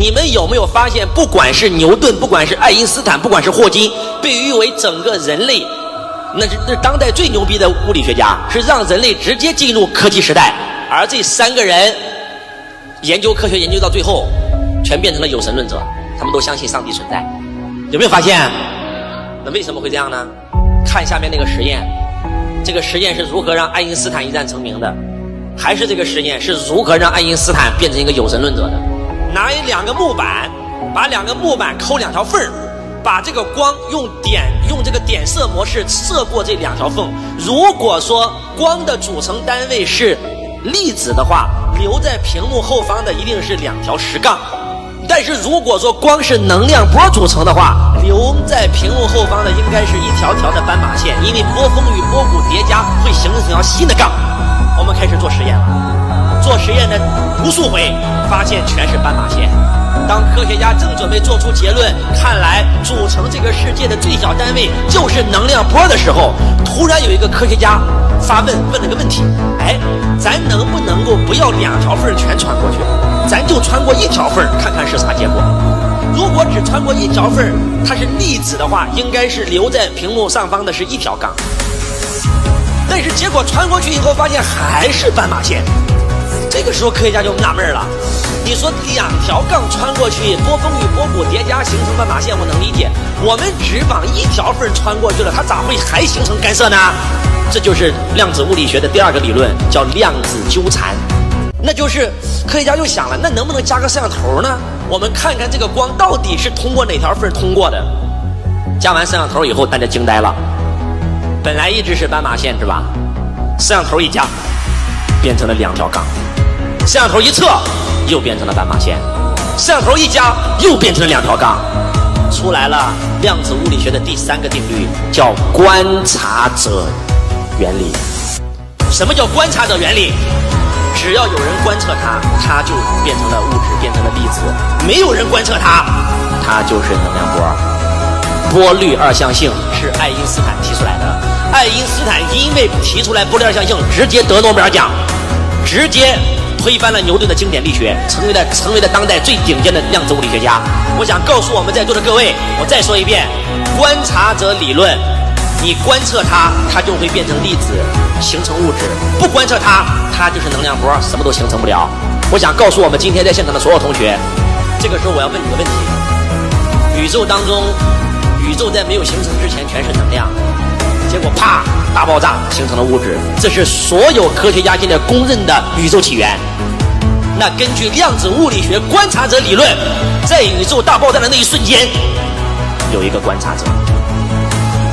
你们有没有发现，不管是牛顿，不管是爱因斯坦，不管是霍金，被誉为整个人类那是当代最牛逼的物理学家，是让人类直接进入科技时代。而这3个人研究科学研究到最后，全变成了有神论者，他们都相信上帝存在。有没有发现？那为什么会这样呢？看下面那个实验，这个实验是如何让爱因斯坦一战成名的？还是这个实验是如何让爱因斯坦变成一个有神论者的？拿2个木板，把2个木板抠2条缝，把这个光用这个点射模式射过这2条缝。如果说光的组成单位是粒子的话，留在屏幕后方的一定是2条实杠。但是如果说光是能量波组成的话，留在屏幕后方的应该是一条条的斑马线，因为波峰与波谷叠加会形成一条新的杠。我们开始做实验了，做实验的无数回，发现全是斑马线。当科学家正准备做出结论，看来组成这个世界的最小单位就是能量波的时候，突然有一个科学家问了个问题：咱能不能够不要2条缝全穿过去，咱就穿过1条缝，看看是啥结果？如果只穿过1条缝，它是粒子的话，应该是留在屏幕上方的是1条杠。但是结果穿过去以后，发现还是斑马线。这个时候科学家就纳闷了，你说2条杠穿过去，波峰与波谷叠加形成斑马线，我能理解。我们只往1条缝穿过去了，它咋会还形成干涉呢？这就是量子物理学的第2个理论，叫量子纠缠。那就是科学家就想了，那能不能加个摄像头呢？我们看看这个光到底是通过哪条缝通过的。加完摄像头以后，大家惊呆了，本来一直是斑马线是吧？摄像头一加，变成了2条杠。摄像头一测，又变成了斑马线。摄像头一加，又变成了2条杠。出来了量子物理学的第3个定律，叫观察者原理。什么叫观察者原理？只要有人观测它，它就变成了物质，变成了粒子；没有人观测它，它就是能量波。波粒二象性是爱因斯坦提出来的。爱因斯坦因为提出来波粒二象性，直接得诺贝尔奖，直接推翻了牛顿的经典力学，成为了当代最顶尖的量子物理学家。我想告诉我们在座的各位，我再说一遍，观察者理论，你观测它，它就会变成粒子，形成物质；不观测它，它就是能量波，什么都形成不了。我想告诉我们今天在现场的所有同学，这个时候我要问你个问题：宇宙当中，宇宙在没有形成之前全是能量，结果啪大爆炸形成了物质，这是所有科学家现在公认的宇宙起源。那根据量子物理学观察者理论，在宇宙大爆炸的那一瞬间，有一个观察者。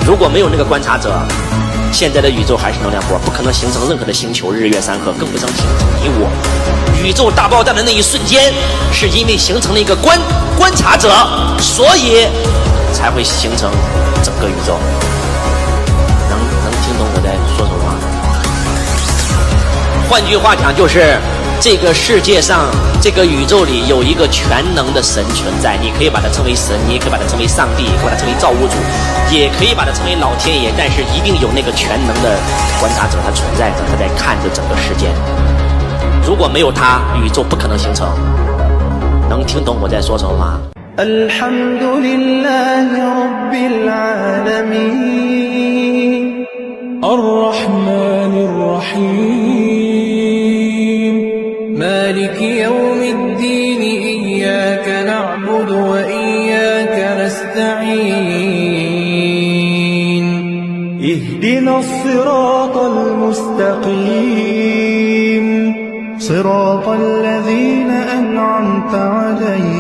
如果没有那个观察者，现在的宇宙还是能量波，不可能形成任何的星球、日月山河，更不能形成你我。宇宙大爆炸的那一瞬间，是因为形成了一个观察者，所以才会形成整个宇宙。能听懂我在说什么吗？换句话讲，就是这个世界上，这个宇宙里有一个全能的神存在，你可以把它称为神，你也可以把它称为上帝，也可以把它称为造物主，也可以把它称为老天爷，但是一定有那个全能的观察者，他存在着，他在看着整个世界。如果没有他，宇宙不可能形成。能听懂我在说什么吗Alhamdulillahi Rabbil Alamin Ar-Rahmanir Rahim Maliki Yawmiddin Iyyaka na'budu wa iyyaka nasta'in Ihdinas siratal mustaqim صراط الذين أنعمت عليهم